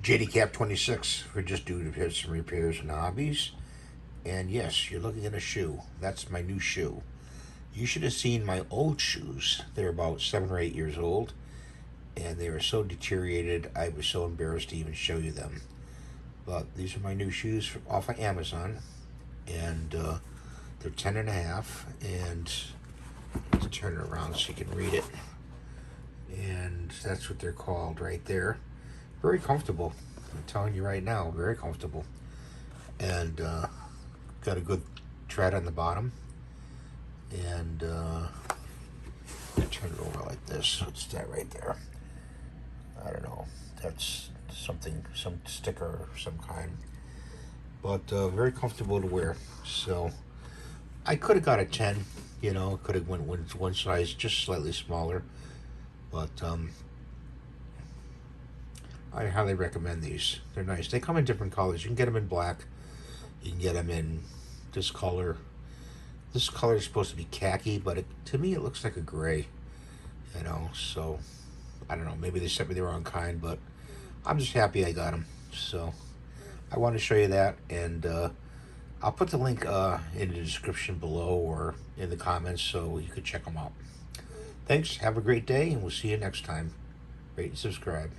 JD 26 for just doing some repairs and hobbies. And yes, you're looking at a shoe. That's my new shoe. You should have seen my old shoes. They're about 7 or 8 years old, and they were so deteriorated, I was so embarrassed to even show you them. But these are my new shoes off of Amazon, and they're 10 and a half, and let's turn it around so you can read it. And that's what they're called right there. Very comfortable. I'm telling you right now, very comfortable. And got a good tread on the bottom. And turn it over like this. What's that right there? I don't know. That's something, some sticker of some kind. But very comfortable to wear. So I could have got a 10. You know, could have went one size just slightly smaller. But I highly recommend these. They're nice. They come in different colors. You can get them in black. You can get them in this color. This color is supposed to be khaki, but to me it looks like a gray. You know, so I don't know. Maybe they sent me the wrong kind, but I'm just happy I got them. So I want to show you that, and I'll put the link in the description below or in the comments so you could check them out. Thanks. Have a great day, and we'll see you next time. Rate and subscribe.